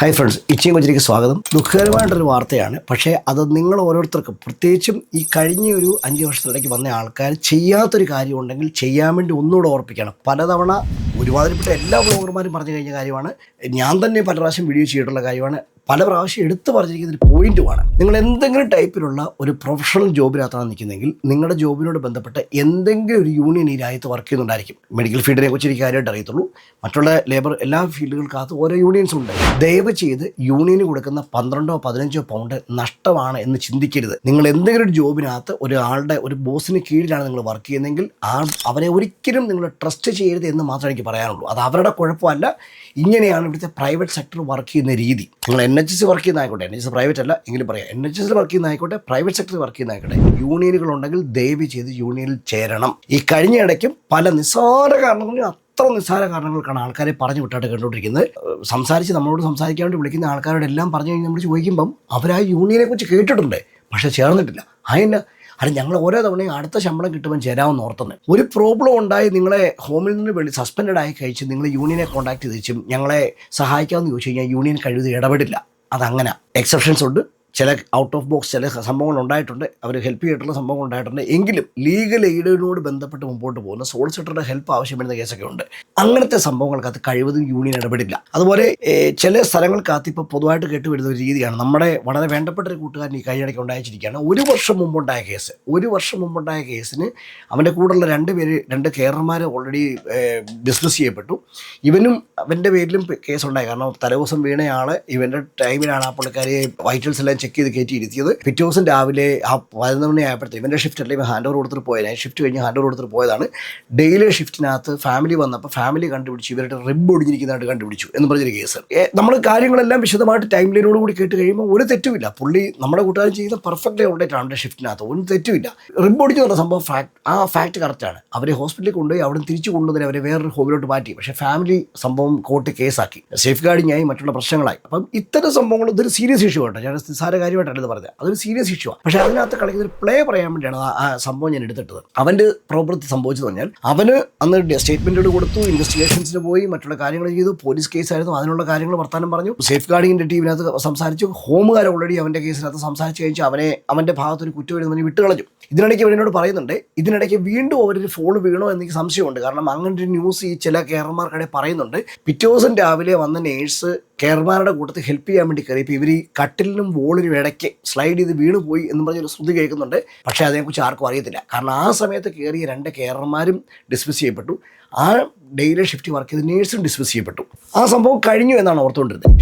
Hi friends, ഇച്ചിയും കൊച്ചിലേക്ക് സ്വാഗതം. ദുഃഖകരമായിട്ടൊരു വാർത്തയാണ്. പക്ഷേ അത് നിങ്ങൾ ഓരോരുത്തർക്കും, പ്രത്യേകിച്ചും ഈ കഴിഞ്ഞ ഒരു 5 വർഷത്തിലേക്ക് വന്ന ആൾക്കാർ ചെയ്യാത്തൊരു കാര്യം ഉണ്ടെങ്കിൽ ചെയ്യാൻ വേണ്ടി ഒന്നുകൂടെ ഓർപ്പിക്കണം. പലതവണ ഒരുമാതിരിപ്പെട്ട എല്ലാ ബ്ലോഗർമാരും പറഞ്ഞു കഴിഞ്ഞ കാര്യമാണ്. ഞാൻ തന്നെ പല പ്രാവശ്യം വീഡിയോ ചെയ്തിട്ടുള്ള കാര്യമാണ്. പല പ്രാവശ്യം എടുത്തു പറഞ്ഞിരിക്കുന്ന ഒരു പോയിന്റുമാണ്. നിങ്ങൾ എന്തെങ്കിലും ടൈപ്പിലുള്ള ഒരു പ്രൊഫഷണൽ ജോബിനകത്താണ് നിൽക്കുന്നതെങ്കിൽ നിങ്ങളുടെ ജോബിനോട് ബന്ധപ്പെട്ട് എന്തെങ്കിലും ഒരു യൂണിയൻ ഈ രാജ്യത്ത് വർക്ക് ചെയ്യുന്നുണ്ടായിരിക്കും. മെഡിക്കൽ ഫീൽഡിനെ കുറിച്ച് എനിക്ക് കാര്യമായിട്ട് അറിയത്തുള്ളൂ. മറ്റുള്ള ലേബർ എല്ലാ ഫീൽഡുകൾക്കകത്ത് ഓരോ യൂണിയൻസ് ഉണ്ട്. ദയവ് ചെയ്ത് യൂണിയന് കൊടുക്കുന്ന 12-15 പൗണ്ട് നഷ്ടമാണ് എന്ന് ചിന്തിക്കരുത്. നിങ്ങൾ എന്തെങ്കിലും ഒരു ജോബിനകത്ത് ഒരാളുടെ ഒരു ബോസിന് കീഴിലാണ് നിങ്ങൾ വർക്ക് ചെയ്യുന്നതെങ്കിൽ അവരെ ഒരിക്കലും നിങ്ങൾ ട്രസ്റ്റ് ചെയ്യരുത് എന്ന് മാത്രമേ എനിക്ക് പറയാനുള്ളൂ. അത് അവരുടെ കുഴപ്പമല്ല. ഇങ്ങനെയാണ് ഇവിടുത്തെ പ്രൈവറ്റ് സെക്ടർ വർക്ക് ചെയ്യുന്ന രീതി. നിങ്ങൾ NHS വർക്ക് ചെയ്യുന്ന ആയിക്കോട്ടെ, NHS പ്രൈവറ്റ് അല്ല എങ്കിലും പറയാം, NHS വർക്ക് ചെയ്യുന്ന ആയിക്കോട്ടെ, പ്രൈവറ്റ് സെക്ടറിൽ വർക്ക് ചെയ്യുന്ന ആയിക്കോട്ടെ, യൂണിയനുകൾ ഉണ്ടെങ്കിൽ ദയവ് ചെയ്ത് യൂണിയനിൽ ചേരണം. ഈ കഴിഞ്ഞ ഇടയ്ക്കും പല നിസ്സാര കാരണങ്ങളും, അത്ര നിസ്സാര കാരണങ്ങൾക്കാണ് ആൾക്കാരെ പറഞ്ഞു വിട്ടായിട്ട് കണ്ടുകൊണ്ടിരിക്കുന്നത്. നമ്മളോട് സംസാരിക്കാൻ വേണ്ടി വിളിക്കുന്ന ആൾക്കാരോട് എല്ലാം പറഞ്ഞു കഴിഞ്ഞ് നമ്മൾ ചോദിക്കുമ്പം അവർ ആ യൂണിയനെ കുറിച്ച് കേട്ടിട്ടുണ്ട്, പക്ഷേ ചേർന്നിട്ടില്ല. അല്ല, ഞങ്ങൾ ഓരോ തവണയും അടുത്ത ശമ്പളം കിട്ടുമ്പോൾ ചേരാമെന്ന് ഓർത്തുന്നത്. ഒരു പ്രോബ്ലം ഉണ്ടായി നിങ്ങളെ ഹോമിൽ നിന്ന് സസ്പെൻഡ് ആയി കഴിച്ച് നിങ്ങൾ യൂണിയനെ കോൺടാക്ട് ചെയ്തും ഞങ്ങളെ സഹായിക്കാമെന്ന് ചോദിച്ചു കഴിഞ്ഞാൽ യൂണിയൻ കഴിവ് ഇടപെടില്ല. അതങ്ങനെ എക്സെപ്ഷൻസ് ഉണ്ട്. ചില ഔട്ട് ഓഫ് ബോക്സ് ചില സംഭവങ്ങൾ ഉണ്ടായിട്ടുണ്ട്, അവർ ഹെൽപ്പ് ചെയ്തിട്ടുള്ള സംഭവങ്ങൾ ഉണ്ടായിട്ടുണ്ട്. എങ്കിലും ലീഗൽ എയ്ഡിനോട് ബന്ധപ്പെട്ട് മുമ്പോട്ട് പോകുന്ന സോളിസിറ്ററുടെ ഹെൽപ്പ് ആവശ്യം വരുന്ന കേസൊക്കെ ഉണ്ട്. അങ്ങനത്തെ സംഭവങ്ങൾക്കകത്ത് കഴിവതും യൂണിയൻ ഇടപെടില്ല. അതുപോലെ ചില സ്ഥലങ്ങൾക്കകത്ത് ഇപ്പോൾ പൊതുവായിട്ട് കേട്ടുവരുന്ന ഒരു രീതിയാണ്. നമ്മുടെ വളരെ വേണ്ടപ്പെട്ട ഒരു കൂട്ടുകാരൻ ഈ കഴിഞ്ഞിടയ്ക്ക് ഉണ്ടായിരിക്കുകയാണ്. 1 വർഷം മുമ്പുണ്ടായ കേസിന് അവൻ്റെ കൂടെയുള്ള 2 കേരളന്മാർ ഓൾറെഡി ഡിസ്മിസ് ചെയ്യപ്പെട്ടു. ഇവനും അവൻ്റെ പേരിലും കേസുണ്ടായി. കാരണം തലേദിവസം വീണയാൾ ഇവൻ്റെ ടൈമിലാണ് ആ പുള്ളിക്കാരി വൈറ്റൽസ് എല്ലാം ചെക്ക് ചെയ്ത് കയറ്റി ഇരുത്തിയത്. പിറ്റേ ദിവസം രാവിലെ ആ 11 മണി ആയപ്പോഴത്തേക്ക് ഇവൻ്റെ ഷിഫ്റ്റ് അല്ലെങ്കിൽ ഹാൻഡ് ഓവർ കൊടുത്തിട്ട് പോയത്, ഷിഫ്റ്റ് കഴിഞ്ഞ് ഹാൻഡ് ഓവർ കൊടുത്തിട്ട് പോയതാണ്. ഡെയിലി ഷിഫ്റ്റിനകത്ത് ഫാമിലി വന്നപ്പോൾ ഫാമിലി കണ്ടുപിടിച്ചു ഇവരുടെ റിബ് ഒടിഞ്ഞിരിക്കുന്നതായിട്ട് കണ്ടുപിടിച്ചു എന്ന് പറഞ്ഞൊരു കേസ്. നമ്മൾ കാര്യങ്ങളെല്ലാം വിശദമായിട്ട് ടൈം ലൈനോട് കൂടി കേട്ട് കഴിയുമ്പോൾ ഒരു തെറ്റുമില്ല. പുള്ളി നമ്മുടെ കൂട്ടുകാരൻ ചെയ്ത പെർഫെക്റ്റ് അപ്ഡേറ്റാണ് അവൻ്റെ ഷിഫ്റ്റിനകത്ത്, ഒരു തെറ്റുമില്ല. റിബ് ഒടിഞ്ഞു പറഞ്ഞ സംഭവം ഫാക്ട് കറക്റ്റാണ്. അവരെ ഹോസ്പിറ്റലിൽ കൊണ്ടുപോയി അവിടെ തിരിച്ചു കൊണ്ടുവന്നതിന് അവരെ വേറൊരു ഹോമിലോട്ട് മാറ്റി. പക്ഷേ ഫാമിലി സംഭവം കോർട്ട് കേസാക്കി, സേഫ് ഗാർഡിങ് ആയി, മറ്റുള്ള പ്രശ്നങ്ങളായി. അപ്പം ഇത്തരം സംഭവങ്ങൾ ഇതൊരു സീരിയസ് ഇഷ്യൂ ആട്ടോ. ഞാൻ നിസ്സാര കാര്യമായിട്ടല്ല പറഞ്ഞത്, അതൊരു സീരിയസ് ഇഷ്യൂ ആണ്. പക്ഷേ അതിനകത്ത് കളിക്കുന്ന ഒരു പ്ലേ പറയാൻ വേണ്ടിയാണ് ആ സംഭവം ഞാൻ എടുത്തിട്ടത്. അവൻ്റെ പ്രവൃത്തി സംഭവിച്ചത് പറഞ്ഞാൽ അവന് അന്ന് സ്റ്റേറ്റ്മെൻറ്റുകൾ കൊടുത്തു, ഇൻവെസ്റ്റിഗേഷൻസിന് പോയി, മറ്റുള്ള കാര്യങ്ങൾ ചെയ്തു, പോലീസ് കേസായിരുന്നു, അതിനുള്ള കാര്യങ്ങൾ വർത്താനം പറഞ്ഞു, സേഫ് ഗാർഡിങ്ങിൻ്റെ ടീമിനകത്ത് സംസാരിച്ചു, ഹോമുകാർ ഓൾറെഡി അവൻ്റെ കേസിനകത്ത് സംസാരിച്ച് കഴിഞ്ഞാൽ അവൻ്റെ ഭാഗത്തൊരു കുറ്റം എഴുതുന്നവന് വിട്ടുകളഞ്ഞു. ഇതിനിടയ്ക്ക് അവനോട് പറയുന്നുണ്ട്, ഇതിനിടയ്ക്ക് വീണ്ടും അവരൊരു ഫോൺ വീണോ എനിക്ക് സംശയമുണ്ട്. കാരണം അങ്ങനെ ഒരു ന്യൂസ് ഈ ചില കേരളമാർക്കിടെ പറയുന്നുണ്ട്. പിറ്റേ ദിവസം രാവിലെ വന്ന നേഴ്സ് കേരളമാരുടെ കൂട്ടത്തിൽ ഹെൽപ്പ് ചെയ്യാൻ വേണ്ടി കയറിയപ്പോൾ ഇവർ ഈ കട്ടിലിനും വോളിനും ഇടയ്ക്ക് സ്ലൈഡ് ചെയ്ത് വീണ് പോയി എന്ന് പറഞ്ഞൊരു ശ്രുതി കേൾക്കുന്നുണ്ട്. പക്ഷേ അതിനെക്കുറിച്ച് ആർക്കും അറിയത്തില്ല. കാരണം ആ സമയത്ത് കയറിയ 2 കേരളന്മാരും ഡിസ്മിസ് ചെയ്യപ്പെട്ടു. ആ ഡെയിലി ഷിഫ്റ്റ് വർക്ക് ചെയ്ത് നേഴ്സും ഡിസ്മിസ് ചെയ്യപ്പെട്ടു. ആ സംഭവം കഴിഞ്ഞു എന്നാണ് ഓർത്തുകൊണ്ടിരുന്നത്.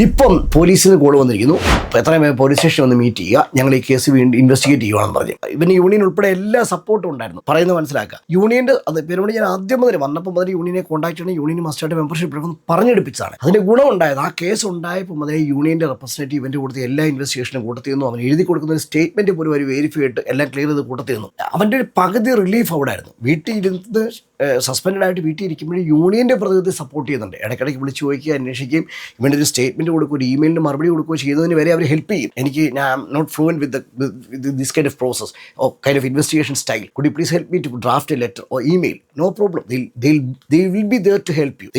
ഇപ്പം പോലീസിന് കോൾ വന്നിരിക്കുന്നു, എത്രയും വേഗം പോലീസ് സ്റ്റേഷനിൽ ഒന്ന് മീറ്റ് ചെയ്യുക, ഞങ്ങൾ ഈ കേസ് വീണ്ടും ഇൻവെസ്റ്റിഗേറ്റ് ചെയ്യുകയാണെന്ന് പറഞ്ഞു. ഇവന് യൂണിയൻ ഉൾപ്പെടെ എല്ലാ സപ്പോർട്ടും ഉണ്ടായിരുന്നു. പറയുന്നത് മനസ്സിലാക്കുക. യൂണിയൻ്റെ അത് പേരോട് ഞാൻ ആദ്യം മുതൽ വന്നപ്പോൾ മുതൽ യൂണിയനെ കോൺടാക്ട് ചെയ്യണം, യൂണിയൻ മസ്റ്റായിട്ട് മെമ്പർഷിപ്പ് എടുക്കുന്നു പറഞ്ഞെടുപ്പിച്ചാണ്. അതിൻ്റെ ഗുണമുണ്ടായത് ആ കേസ് ഉണ്ടായപ്പോൾ മുതലേ യൂണിയൻ്റെ റെപ്രസെൻറ്റേറ്റീവ് ഇവൻ്റെ കൂട്ടത്തിൽ എല്ലാ ഇൻവെസ്റ്റിഗേഷനും കൂട്ടത്തിരുന്നു. അവൻ എഴുതി കൊടുക്കുന്ന ഒരു സ്റ്റേറ്റ്മെൻറ്റ് പോലും ഒരു വെരിഫൈ ആയിട്ട് എല്ലാം ക്ലിയർ ചെയ്ത് കൂട്ടത്തിരുന്നു. അവൻ്റെ ഒരു പകുതി റിലീഫ് അവിടെ ആയിരുന്നു. വീട്ടിൽ ഇരുന്ന് സസ്പെൻഡ് ആയിട്ട് വീട്ടിൽ ഇരിക്കുമ്പോഴും യൂണിയൻ്റെ പ്രതിനിധി സപ്പോർട്ട് ചെയ്യുന്നുണ്ട്. ഇടയ്ക്കിടയ്ക്ക് വിളിച്ച് ചോദിക്കുക, അന്വേഷിക്കുകയും ഇവൻ്റെ ഒരു സ്റ്റേറ്റ്മെൻറ്റ് കൊടുക്കുക, ഒരു ഇമെയിലിന് മറുപടി കൊടുക്കുകയോ ചെയ്തതിന് വരെ അവർ ഹെൽപ്പ് ചെയ്യും. എനിക്ക് not fluent with this kind of process or kind of investigation style, could you please help me to draft a letter or email? No problem. They will be there to help you.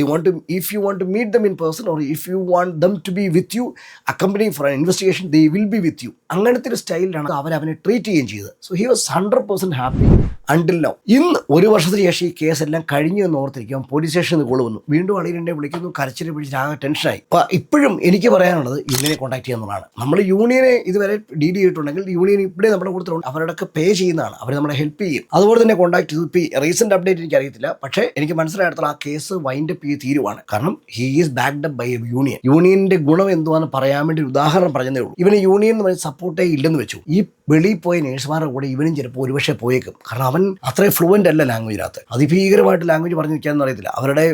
If you want to meet them in person or if you want them to be with you accompanying for an investigation, they will be with you. അങ്ങനത്തെ ഒരു സ്റ്റൈലിലാണ് അവനെ treat ചെയ്യുകയും ചെയ്തത്. So he was 100% happy until now. ഇന്ന് 1 വർഷത്തിന് ശേഷം ഈ കേസെല്ലാം കഴിഞ്ഞു എന്ന് ഓർത്തിരിക്കും. പോലീസ് സ്റ്റേഷനിൽ നിന്ന് കോൾ വന്നു, വീണ്ടും അളിയനെ വിളിക്കുന്നു, കരച്ചിൽ പിടിച്ച് ആകെ ടെൻഷനായി. അപ്പോൾ ഇപ്പോഴും എനിക്ക് പറയാനുള്ളത് യൂണിയനെ കോൺടാക്ട് ചെയ്യുന്നതാണ്. നമ്മൾ യൂണിയനെ ഇതുവരെ ഡീൽ ചെയ്തിട്ടുണ്ടെങ്കിൽ യൂണിയൻ ഇവിടെ നമ്മുടെ കൂട്ടത്തിലുണ്ട്, അവരുടെയൊക്കെ പേ ചെയ്യുന്നതാണ്, അവർ നമ്മളെ ഹെൽപ്പ് ചെയ്യും. അതുപോലെ തന്നെ കോൺടാക്ട് ചെയ്തു. ഇപ്പോൾ റീസെന്റ് അപ്ഡേറ്റ് എനിക്കറിയത്തില്ല, പക്ഷേ എനിക്ക് മനസ്സിലായിടത്തോളം ആ കേസ് വൈൻഡ് അപ്പ് ചെയ്ത് തീരുവാണ്. കാരണം he is backed up by a union. യൂണിയന്റെ ഗുണം എന്തുവാന്ന് പറയാൻ വേണ്ടി ഒരു ഉദാഹരണം പറഞ്ഞതേ ഉള്ളൂ. ഇവന് യൂണിയൻ എന്ന് പറഞ്ഞ സപ്പോർട്ടേ ഇല്ലെന്ന് വെച്ചു. ഈ വെളിയിൽ പോയ നേഴ്സുമാരുടെ കൂടെ ഇവനും ചിലപ്പോൾ ഒരുപക്ഷെ പോയേക്കും. കാരണം അവൻ അത്രയും ഫ്ലുവൻ്റ് അല്ല ലാംഗ്വേജിനകത്ത്. അതിഭീകരമായിട്ട് ലാംഗ്വേജ് പറഞ്ഞു നിൽക്കാമെന്ന് അറിയത്തില്ല. അവരുടെ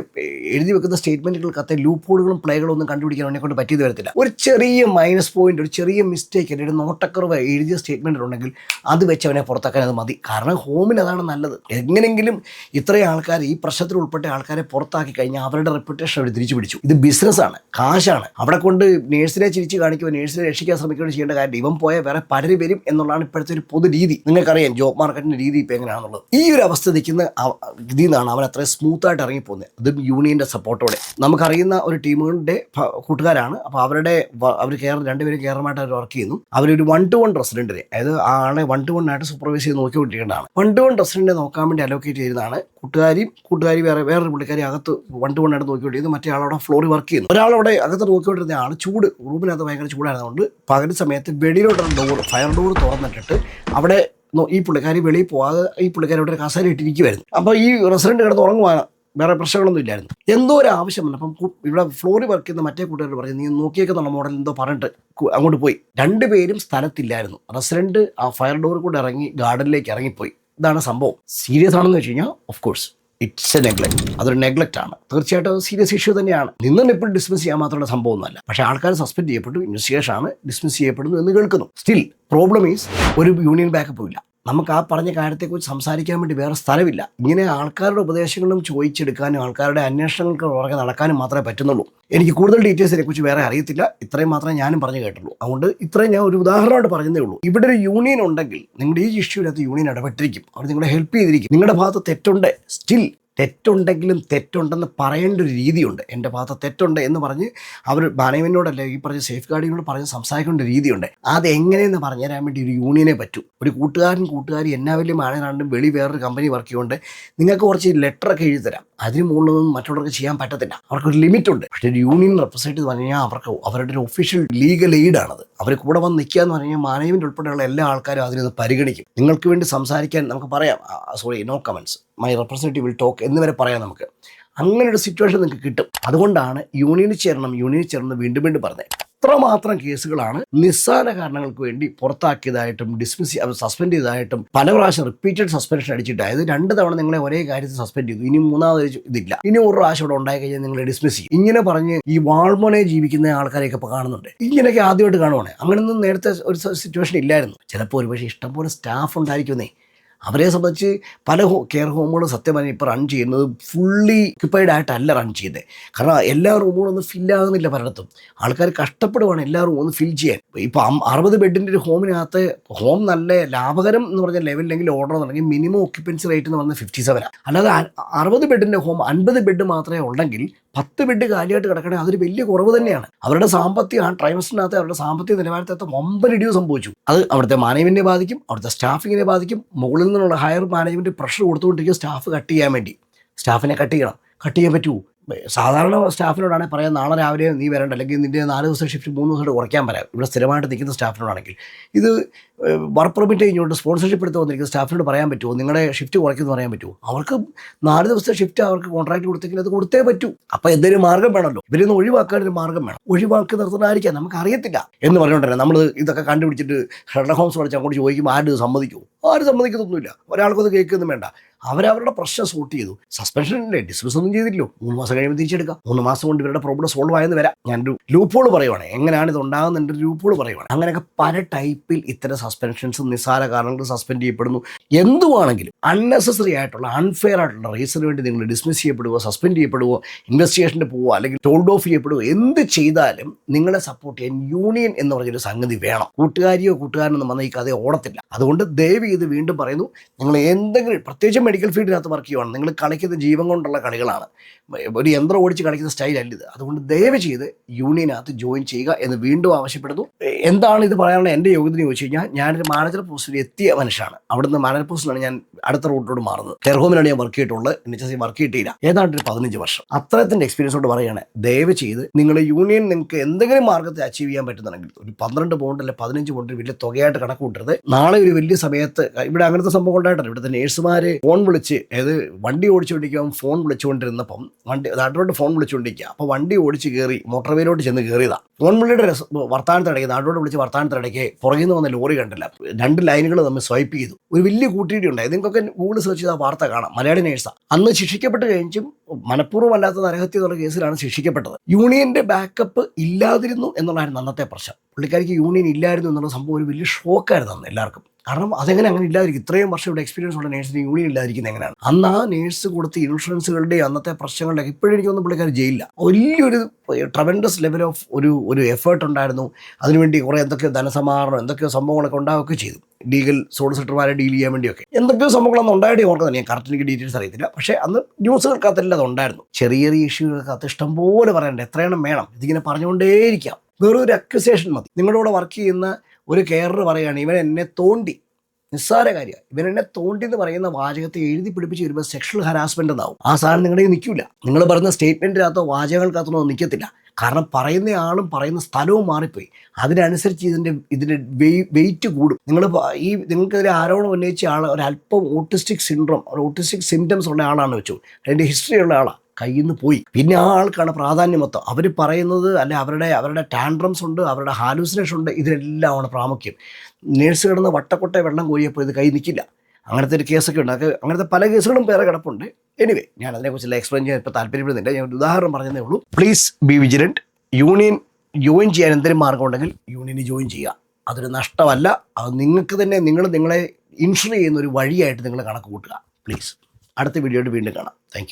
എഴുതി വെക്കുന്ന സ്റ്റേറ്റ്മെൻറ്റുകൾക്കകത്തെ ലൂപ്പ് ഹോളുകളും പ്ലേകളും ഒന്നും കണ്ടുപിടിക്കാൻ അവനെ കൊണ്ട് പറ്റിയത് വരത്തില്ല. ഒരു ചെറിയ മൈനസ് പോയിന്റ്, ഒരു ചെറിയ മിസ്റ്റേക്ക്, അല്ലെങ്കിൽ നോട്ടക്കുറവ് എഴുതിയ സ്റ്റേറ്റ്മെൻറ്റ് ഉണ്ടെങ്കിൽ അത് വെച്ച് അവനെ പുറത്താക്കാൻ അത് മതി. കാരണം ഹോമിന് അതാണ് നല്ലത്. എങ്ങനെങ്കിലും ഇത്രയും ആൾക്കാർ ഈ പ്രശ്നത്തിൽ ഉൾപ്പെട്ട ആൾക്കാരെ പുറത്താക്കി കഴിഞ്ഞാൽ അവരുടെ റെപ്യൂട്ടേഷൻ അവർ തിരിച്ചു പിടിച്ചു. ഇത് ബിസിനസ്സാണ്, കാശാണ്. അവിടെ കൊണ്ട് നേഴ്സിനെ ചിരിച്ച് കാണിക്കുമ്പോൾ നേഴ്സിനെ രക്ഷിക്കാൻ ശ്രമിക്കുകയാണ് ചെയ്യേണ്ട കാര്യം. ഇവൻ പോയാൽ വേറെ പലരും വരും എന്നുള്ളതാണ് ഇപ്പോഴത്തെ ഒരു പൊതു രീതി. നിങ്ങൾക്കറിയാം ജോബ് മാർക്കറ്റിൻ്റെ രീതി ഇപ്പോൾ എങ്ങനെയാണ്. എങ്ങനെയാണെന്നുള്ളത്. ഈ ഒരു അവസ്ഥ നിൽക്കുന്ന ഇതിൽ നിന്നാണ് അവൻ അത്രയും സ്മൂത്തായിട്ട് ഇറങ്ങിപ്പോകുന്നത്. അതും യൂണിയൻ്റെ സപ്പോർട്ടോടെ. നമുക്കറിയുന്ന ഒരു ടീമുകളുടെ കൂട്ടുകാരാണ്. അപ്പോൾ അവർ രണ്ടുപേരും കേരളമായിട്ട് അവർ വർക്ക് ചെയ്യുന്നു. അവരൊരു 1-to-1 റെസിഡൻറ്റിനെ, അതായത് ആളെ 1-to-1 ആയിട്ട് സൂപ്പർവൈസ് ചെയ്ത് നോക്കിക്കൊണ്ടിരിക്കേണ്ടതാണ്. 1-to-1 റെസിഡൻറ്റിനെ നോക്കാൻ വേണ്ടി അലോക്കേറ്റ് ചെയ്യുന്നതാണ്. കൂട്ടുകാരി വേറൊരു പുള്ളിക്കാരി അകത്ത് 1-to-1 ആയിട്ട് നോക്കിക്കൊണ്ടിരിക്കുന്നു. മറ്റേ ആളവിടെ ഫ്ലോറിൽ വർക്ക് ചെയ്യുന്നു. ഒരാളവിടെ അകത്ത് നോക്കിക്കൊണ്ടിരുന്ന ആൾ റൂമിനകത്ത് ഭയങ്കര ചൂടായിരുന്നതുകൊണ്ട് പകൽ സമയത്ത് വെളിയിലോട്ടുള്ള ഫയർ ഡോർ തുറന്നിട്ടിട്ട് അവിടെ ഈ പുള്ളിക്കാരി വെളിയിൽ പോകാതെ ഈ പുള്ളിക്കാരി അവിടെ കസേര ഇട്ടിരിക്കുമായിരുന്നു. അപ്പോൾ ഈ റെസിഡൻറ്റ് കിടന്ന് ഉറങ്ങുവാണ്, വേറെ പ്രശ്നങ്ങളൊന്നും ഇല്ലായിരുന്നു. എന്തോ ഒരു ആവശ്യമുണ്ട്. അപ്പം ഇവിടെ ഫ്ലോറിൽ വർക്ക് ചെയ്യുന്ന മറ്റേ കൂട്ടുകാർ പറഞ്ഞു, നീ നോക്കിയേക്കുന്നുള്ള മോഡൽ എന്തോ പറഞ്ഞിട്ട് അങ്ങോട്ട് പോയി. രണ്ടുപേരും സ്ഥലത്തില്ലായിരുന്നു. റെസിഡൻറ്റ് ആ ഫയർ ഡോറിൽ കൂടെ ഇറങ്ങി ഗാർഡനിലേക്ക് ഇറങ്ങിപ്പോയി. ഇതാണ് സംഭവം. സീരിയസ് ആണെന്ന് വെച്ച് കഴിഞ്ഞാൽ of course it's A neglect. അതൊരു നെഗ്ലക്റ്റ് ആണ്. തീർച്ചയായിട്ടും സീരിയസ് ഇഷ്യൂ തന്നെയാണ്. ഇപ്പോൾ ഡിസ്മിസ് ചെയ്യാൻ മാത്രമുള്ള സംഭവമൊന്നുമല്ല. പക്ഷേ ആൾക്കാർ സസ്പെൻഡ് ചെയ്യപ്പെട്ടു, ഇൻവെസ്റ്റിഗേഷൻ ആണ്, ഡിസ്മിസ് ചെയ്യപ്പെടുന്നു എന്ന് കേൾക്കുന്നു. സ്റ്റിൽ പ്രോബ്ലം ഈസ് ഒരു യൂണിയൻ ബാക്കപ്പും ഇല്ല. നമുക്ക് ആ പറഞ്ഞ കാര്യത്തെക്കുറിച്ച് സംസാരിക്കാൻ വേണ്ടി വേറെ സ്ഥലമില്ല. ഇങ്ങനെ ആൾക്കാരുടെ ഉപദേശങ്ങളും ചോദിച്ചെടുക്കാനും ആൾക്കാരുടെ അന്വേഷണങ്ങൾക്ക് പുറകെ നടക്കാനും മാത്രമേ പറ്റുന്നുള്ളൂ. എനിക്ക് കൂടുതൽ ഡീറ്റെയിൽസിനെ കുറിച്ച് വേറെ അറിയത്തില്ല. ഇത്രയും മാത്രമേ ഞാനും പറഞ്ഞു കേട്ടുള്ളൂ. അതുകൊണ്ട് ഇത്രയും ഞാൻ ഒരു ഉദാഹരണമായിട്ട് പറഞ്ഞതേ ഉള്ളൂ. ഇവിടെ ഒരു യൂണിയൻ ഉണ്ടെങ്കിൽ നിങ്ങളുടെ ഈ ഇഷ്യൂവിനകത്ത് യൂണിയൻ ഇടപെട്ടിരിക്കും. അവർ നിങ്ങളെ ഹെൽപ്പ് ചെയ്തിരിക്കും. നിങ്ങളുടെ ഭാഗത്ത് തെറ്റുണ്ട്, സ്റ്റിൽ തെറ്റുണ്ടെങ്കിലും തെറ്റുണ്ടെന്ന് പറയേണ്ട ഒരു രീതിയുണ്ട്. എൻ്റെ ഭാഗത്ത് തെറ്റുണ്ട് എന്ന് പറഞ്ഞ് അവർ മാനേജ്മെൻറ്റിനോടല്ല ഈ പറഞ്ഞ സേഫ് ഗാർഡിനോട് പറഞ്ഞ് സംസാരിക്കേണ്ട ഒരു രീതിയുണ്ട്. അതെങ്ങനെയെന്ന് പറഞ്ഞു തരാൻ വേണ്ടി ഒരു യൂണിയനെ പറ്റൂ. ഒരു കൂട്ടുകാരി എന്നാ വലിയ മാനേജറാണ്ടും വേറൊരു കമ്പനി വർക്ക് ചെയ്യുകൊണ്ട് നിങ്ങൾക്ക് കുറച്ച് ലെറ്ററൊക്കെ എഴുതി തരാം. അതിന് മുകളിലൊന്നും മറ്റുള്ളവർക്ക് ചെയ്യാൻ പറ്റത്തില്ല. അവർക്കൊരു ലിമിറ്റുണ്ട്. പക്ഷേ ഒരു യൂണിയൻ റെപ്രസെൻറ്റ് എന്ന് പറഞ്ഞു കഴിഞ്ഞാൽ അവരുടെ ഒരു ഒഫീഷ്യൽ ലീഗൽ എയ്ഡാണത്. അവർ കൂടെ വന്ന് നിൽക്കുക എന്ന് പറഞ്ഞു കഴിഞ്ഞാൽ മാനേജ്മെൻറ്റ് ഉൾപ്പെടെയുള്ള എല്ലാ ആൾക്കാരും അതിനൊന്ന് പരിഗണിക്കും. നിങ്ങൾക്ക് വേണ്ടി സംസാരിക്കാൻ നമുക്ക് പറയാം, sorry no comments, my representative will talk എന്ന് വരെ പറയാം നമുക്ക്. അങ്ങനെ ഒരു സിറ്റുവേഷൻ നിങ്ങൾക്ക് കിട്ടും. അതുകൊണ്ടാണ് യൂണിയനിൽ ചേർന്ന് വീണ്ടും പറഞ്ഞത്. അത്രമാത്രം കേസുകളാണ് നിസ്സാര കാരണങ്ങൾക്ക് വേണ്ടി പുറത്താക്കിയതായിട്ടും സസ്പെൻഡ് ചെയ്തതായിട്ടും പല പ്രാവശ്യം റിപ്പീറ്റഡ് സസ്പെൻഷൻ അടിച്ചിട്ട്. അതായത് 2 തവണ നിങ്ങളെ ഒരേ കാര്യത്തിൽ സസ്പെൻഡ് ചെയ്തു, ഇനി 3ാമത് ഇതില്ല, ഇനി ഒരു പ്രാവശ്യം ഇവിടെ ഉണ്ടായി കഴിഞ്ഞാൽ നിങ്ങളെ ഡിസ്മിസ് ചെയ്യും. ഇങ്ങനെ പറഞ്ഞ് ഈ വാൾമോനെ ജീവിക്കുന്ന ആൾക്കാരെയൊക്കെ ഇപ്പോൾ കാണുന്നുണ്ട്. ഇങ്ങനെയൊക്കെ ആദ്യമായിട്ട് കാണുവാണ്. അങ്ങനെയൊന്നും നേരത്തെ ഒരു സിറ്റുവേഷൻ ഇല്ലായിരുന്നു. ചിലപ്പോൾ ഒരുപക്ഷെ ഇഷ്ടംപോലെ സ്റ്റാഫ് ഉണ്ടായിരിക്കുന്നേ. അവരെ സംബന്ധിച്ച് പല കെയർ ഹോമുകളും സത്യം പറഞ്ഞാൽ ഇപ്പോൾ റൺ ചെയ്യുന്നത് ഫുള്ളി ഓക്യുപ്പൈഡ് ആയിട്ടല്ല റൺ ചെയ്യുന്നത്. കാരണം എല്ലാ റൂമുകളും ഒന്നും ഫില്ലാകുന്നില്ല. പലയിടത്തും ആൾക്കാർ കഷ്ടപ്പെടുവാണ് എല്ലാ റൂമും ഒന്ന് ഫിൽ ചെയ്യാൻ. ഇപ്പോൾ 60 ബെഡിൻ്റെ ഒരു ഹോമിനകത്ത് ഹോം നല്ല ലാഭകരം എന്ന് പറഞ്ഞ ലെവലിലെങ്കിൽ ഓർഡർ എന്നുണ്ടെങ്കിൽ മിനിമം ഓക്യുപ്പൻസി റേറ്റ് എന്ന് പറഞ്ഞാൽ 57. അല്ലാതെ 60 ബെഡിൻ്റെ ഹോം 50 ബെഡ് മാത്രമേ ഉണ്ടെങ്കിൽ 10 ബെഡ് കാലിയായിട്ട് കിടക്കണമെങ്കിൽ അതൊരു വലിയ കുറവ് തന്നെയാണ്. അവരുടെ സാമ്പത്തിക ട്രൈമസ്റ്ററിനകത്ത് അവരുടെ സാമ്പത്തിക നിലവാരത്തെ വമ്പൻ ഇടിവ് സംഭവിച്ചു. അത് അവിടുത്തെ മാനേജ്മെൻറ്റിനെ ബാധിക്കും, അവിടുത്തെ സ്റ്റാഫിങ്ങിനെ ബാധിക്കും. മുകളിൽ നിന്നുള്ള ഹയർ മാനേജ്മെൻറ്റ് പ്രഷർ കൊടുത്തുകൊണ്ടിരിക്കും സ്റ്റാഫ് കട്ട് ചെയ്യാൻ വേണ്ടി. സ്റ്റാഫിനെ കട്ട് ചെയ്യാൻ പറ്റുമോ? സാധാരണ സ്റ്റാഫിനോടാണെങ്കിൽ പറയാം, നാളെ രാവിലെ നീ വരണ്ട, അല്ലെങ്കിൽ നിൻ്റെ 4 ദിവസം ഷിഫ്റ്റ് 3 ദിവസമായിട്ട് കുറയ്ക്കാൻ പറയാം. ഇവിടെ സ്ഥിരമായിട്ട് നിൽക്കുന്ന സ്റ്റാഫിനോടാണെങ്കിൽ. ഇത് വർക്ക് പെർമിറ്റ് കഴിഞ്ഞോട്ട് സ്പോൺസർഷിപ്പ് എടുത്ത് വന്നിരിക്കുന്ന സ്റ്റാഫിനോട് പറയാൻ പറ്റുമോ നിങ്ങളുടെ ഷിഫ്റ്റ് കുറയ്ക്കുമെന്ന് പറയാൻ പറ്റുമോ? അവർക്ക് 4 ദിവസത്തെ ഷിഫ്റ്റ് അവർക്ക് കോൺട്രാക്ട് കൊടുത്തെങ്കിൽ അത് കൊടുത്തേ പറ്റൂ. അപ്പോൾ എന്തെങ്കിലും മാർഗ്ഗം വേണമല്ലോ. ഇവരൊന്ന് ഒഴിവാക്കാനൊരു മാർഗ്ഗം വേണം. ഒഴിവാക്കി നിർത്തുന്നതായിരിക്കാം, നമുക്കറിയത്തില്ല എന്ന് പറഞ്ഞുകൊണ്ടിരുന്നത്. നമ്മൾ ഇതൊക്കെ കണ്ടുപിടിച്ചിട്ട് ഷെർലക് ഹോംസ് പഠിച്ച് അങ്ങോട്ട് ചോദിക്കുമ്പോൾ ആരും സമ്മതിക്കുമോ? ആരും സമ്മതിക്കത്തൊന്നുമില്ല. ഒരാൾക്കൊന്നും കേൾക്കൊന്നും വേണ്ട. അവരവരുടെ പ്രശ്നം സോർട്ട് ചെയ്തു. സസ്പെൻഷനില്ലേ, ഡിസ്മിസ് ഒന്നും ചെയ്തില്ലോ. 3 മാസം കഴിയുമ്പോൾ തിരിച്ചെടുക്കാം. 3 മാസം കൊണ്ട് ഇവരുടെ പ്രോബ്ലം സോൾവ് ആയെന്ന് വരാം. ഞാനൊരു ലൂപ്പോൾ പറയുവാണ്, എങ്ങനെയാണ് ഇത് ഉണ്ടാകുന്നതിൻ്റെ ഒരു ലൂപ്പോൾ പറയുവാണ്. അങ്ങനെയൊക്കെ പല ടൈപ്പിൽ ഇത്തരം സസ്പെൻഷൻസും നിസ്സാര കാരണങ്ങൾ സസ്പെൻഡ് ചെയ്യപ്പെടുന്നു. എന്തുവാണെങ്കിലും അൺനെസസറി ആയിട്ടുള്ള അൺഫെയർ ആയിട്ടുള്ള റീസണിന് വേണ്ടി നിങ്ങൾ ഡിസ്മിസ് ചെയ്യപ്പെടുവോ, സസ്പെൻഡ് ചെയ്യപ്പെടുവോ, ഇൻവെസ്റ്റിഗേഷന് പോവോ, അല്ലെങ്കിൽ ടോൾഡ് ഓഫ് ചെയ്യപ്പെടുവോ, എന്ത് ചെയ്താലും നിങ്ങളെ സപ്പോർട്ട് ചെയ്യാൻ യൂണിയൻ എന്ന് പറഞ്ഞൊരു സംഗതി വേണം. കൂട്ടുകാരനൊന്നും വന്ന ഈ കഥ ഓടത്തില്ല. അതുകൊണ്ട് ദയവ് ചെയ്ത് വീണ്ടും പറയുന്നു, നിങ്ങൾ എന്തെങ്കിലും പ്രത്യേകിച്ചും മെഡിക്കൽ ഫീൽഡിനകത്ത് വർക്ക് ചെയ്യുവാണ്, നിങ്ങൾ കളിക്കുന്ന ജീവൻ കൊണ്ടുള്ള കളികളാണ്. ഒരു യന്ത്രം ഓടിച്ച് കളിക്കുന്ന സ്റ്റൈലല്ല ഇത്. അതുകൊണ്ട് ദയവ് ചെയ്ത് യൂണിയനകത്ത് ജോയിൻ ചെയ്യുക എന്ന് വീണ്ടും ആവശ്യപ്പെടുന്നു. എന്താണ് ഇത് പറയാനുള്ള എൻ്റെ യോഗ്യത എന്ന് ചോദിച്ചു കഴിഞ്ഞാൽ, ഞാനൊരു മാനേജർ പോസ്റ്റിൽ എത്തിയ മനുഷ്യനാണ്. അവിടുന്ന് മാനേജർ പോസ്റ്റിലാണ് ഞാൻ അടുത്ത റൂട്ടിലോട്ട് മാറുന്നത്. കെയർ ഹോമിലാണ് ഞാൻ വർക്ക് ചെയ്തിട്ടുള്ളത്. NHS വർക്ക് ചെയ്തിട്ടില്ല. ഏതാണ്ട് ഒരു 15 വർഷം. അത്രത്തിൻ്റെ എക്സ്പീരിയൻസ് കൊണ്ട് പറയുകയാണ്, ദയവ് ചെയ്ത് നിങ്ങൾ യൂണിയൻ നിങ്ങൾക്ക് എന്തെങ്കിലും മാർഗ്ഗത്തെ അച്ചീവ് ചെയ്യാൻ പറ്റുന്നുണ്ടെങ്കിൽ ഒരു 12 പൗണ്ട് അല്ലെ 15 പൗണ്ട് വലിയ തുകയായിട്ട് കണക്ക് കൂട്ടരുത്. നാളെ ഒരു വലിയ സമയത്ത് ഇവിടെ അങ്ങനത്തെ സംഭവം ഉണ്ടായിട്ടുണ്ട്. ഇവിടുത്തെ നേഴ്സുമാർ ഫോൺ വിളിച്ച്, അതായത് വണ്ടി ഓടിച്ചുകൊണ്ടിരിക്കുമ്പോൾ ഫോൺ വിളിച്ചുകൊണ്ടിരുന്നപ്പം നാട്ടിലോട്ട് ഫോൺ വിളിച്ചുകൊണ്ടിരിക്കുക. അപ്പോൾ വണ്ടി ഓടിച്ച് കയറി മോട്ടോർവേയിലോട്ട് ചെന്ന് കയറിയതാണ്. ഫോൺ വിളിയുടെ വർത്താനത്തിനിടയ്ക്ക്, നാട്ടിലോട്ട് വിളിച്ച് വർത്താനത്തിനിടയ്ക്ക് പുറകിൽ നിന്ന് വന്ന ലോറി കണ്ടില്ല. 2 ലൈനുകൾ തമ്മിൽ സ്വൈപ്പ് ചെയ്തു. ഒരു വലിയ കൂട്ടിയിടി ഉണ്ടായി. നിങ്ങൾക്കൊക്കെ ഗൂഗിൾ സെർച്ച് ചെയ്ത വാർത്ത കാണാം. മലയാളി നേഴ്സാണ്. അന്ന് ശിക്ഷിക്കപ്പെട്ട് കഴിഞ്ഞും മനഃപൂർവ്വം അല്ലാത്ത നരഹത്യ എന്നുള്ള കേസിലാണ് ശിക്ഷിക്കപ്പെട്ടത്. യൂണിയന്റെ ബാക്കപ്പ് ഇല്ലാതിരുന്നു എന്നുള്ളതായിരുന്നു അന്നത്തെ പ്രശ്നം. പുള്ളിക്കാരിക്ക് യൂണിയൻ ഇല്ലായിരുന്നു എന്നുള്ള സംഭവം ഒരു വലിയ ഷോക്കായിരുന്നു അന്ന് എല്ലാവർക്കും. കാരണം അതെങ്ങനെ അങ്ങനെ ഇല്ലാതിരിക്കും? ഇത്രയും വർഷം ഇവിടെ എക്സ്പീരിയൻസ് ഉള്ള നേഴ്സിന് യൂണിയൻ ഇല്ലാതിരിക്കുന്നത് എങ്ങനെയാണ്? അന്ന് ആ നേഴ്സ് കൊടുത്ത ഇൻഷുറൻസുകളുടെയും അന്നത്തെ പ്രശ്നങ്ങളുടെയൊക്കെ ഇപ്പോഴും എനിക്കൊന്നും പുള്ളിക്കാർ ജയിലില്ല. വലിയൊരു ട്രമെൻഡസ് ലെവൽ ഓഫ് ഒരു എഫേർട്ട് ഉണ്ടായിരുന്നു. അതിനുവേണ്ടി കുറേ എന്തൊക്കെയോ ധനസമാഹരണം എന്തൊക്കെയോ സംഭവങ്ങളൊക്കെ ഉണ്ടാവുകയൊക്കെ ചെയ്തു. ലീഗൽ സോളിസിറ്റർമാരെ ഡീൽ ചെയ്യാൻ വേണ്ടിയൊക്കെ എന്തൊക്കെയോ സംഭവങ്ങളൊന്നും ഉണ്ടായിട്ട് ഓർക്കുന്നത് ഞാൻ കറക്റ്റ് എനിക്ക് ഡീറ്റെയിൽസ് അറിയത്തില്ല. പക്ഷേ അന്ന് ന്യൂസുകൾക്കകത്തെല്ലാം അത് ഉണ്ടായിരുന്നു. ചെറിയ ചെറിയ ഇഷ്യൂകൾക്കകത്ത് ഇഷ്ടംപോലെ പറയണ്ടേ, എത്രയെണ്ണം വേണം? ഇതിങ്ങനെ പറഞ്ഞുകൊണ്ടേയിരിക്കാം. വെറൊരു അക്യുസേഷൻ മതി. നിങ്ങളുടെ കൂടെ വർക്ക് ചെയ്യുന്ന ഒരു കെയറർ പറയുകയാണ് ഇവൻ എന്നെ തോണ്ടി, നിസ്സാര കാര്യമാണ്, ഇവൻ എന്നെ തോണ്ടി എന്ന് പറയുന്ന വാചകത്തെ എഴുതി പിടിപ്പിച്ച് വരുമ്പോൾ സെക്ഷൽ ഹരാസ്മെന്റ് എന്നാവും. ആ സാധനം നിങ്ങളുടെ നിൽക്കില്ല. നിങ്ങൾ പറയുന്ന സ്റ്റേറ്റ്മെന്റിനകത്തോ വാചകങ്ങൾക്കകത്തോ നിൽക്കത്തില്ല. കാരണം പറയുന്ന ആളും പറയുന്ന സ്ഥലവും മാറിപ്പോയി. അതിനനുസരിച്ച് ഇതിൻ്റെ വെയിറ്റ് കൂടും. നിങ്ങൾക്കെതിരെ ആരോപണം ഉന്നയിച്ച ആൾ ഒരല്പം ഓട്ടിസ്റ്റിക് സിംറ്റംസ് ഉള്ള ആളാണ് വെച്ചു, അതിൻ്റെ ഹിസ്റ്ററി ഉള്ള ആളാണ്, കയ്യിൽ നിന്ന് പോയി. പിന്നെ ആ ആൾക്കാണ് പ്രാധാന്യം മൊത്തം. അവർ പറയുന്നത് അല്ലെ അവരുടെ ടാൻഡ്രംസ് ഉണ്ട്, അവരുടെ ഹാലൂസിനേഷൻ ഉണ്ട്, ഇതിനെല്ലാമാണ് പ്രാമുഖ്യം. നേഴ്സ് കിടന്ന് വട്ടക്കൊട്ട വെള്ളം കോരിയപ്പോൾ ഇത് കൈ നിൽക്കില്ല. അങ്ങനത്തെ ഒരു കേസൊക്കെ ഉണ്ട്. അങ്ങനത്തെ പല കേസുകളും വേറെ കിടപ്പുണ്ട്. എനിവേ, ഞാൻ അതിനെക്കുറിച്ചെല്ലാം എക്സ്പ്ലെയിൻ ചെയ്യാൻ ഇപ്പോൾ താല്പര്യപ്പെടുന്നില്ല. ഞാൻ ഒരു ഉദാഹരണം പറഞ്ഞതേ ഉള്ളൂ. Please be vigilant. Union join ചെയ്യാൻ എന്തെങ്കിലും മാർഗം ഉണ്ടെങ്കിൽ യൂണിയന് ജോയിൻ ചെയ്യുക. അതൊരു നഷ്ടമല്ല. അത് നിങ്ങൾക്ക് തന്നെ നിങ്ങളെ ഇൻഷുർ ചെയ്യുന്ന ഒരു വഴിയായിട്ട് നിങ്ങൾ കണക്ക് കൂട്ടുക. പ്ലീസ്. അടുത്ത വീഡിയോയിൽ വീണ്ടും കാണാം. താങ്ക്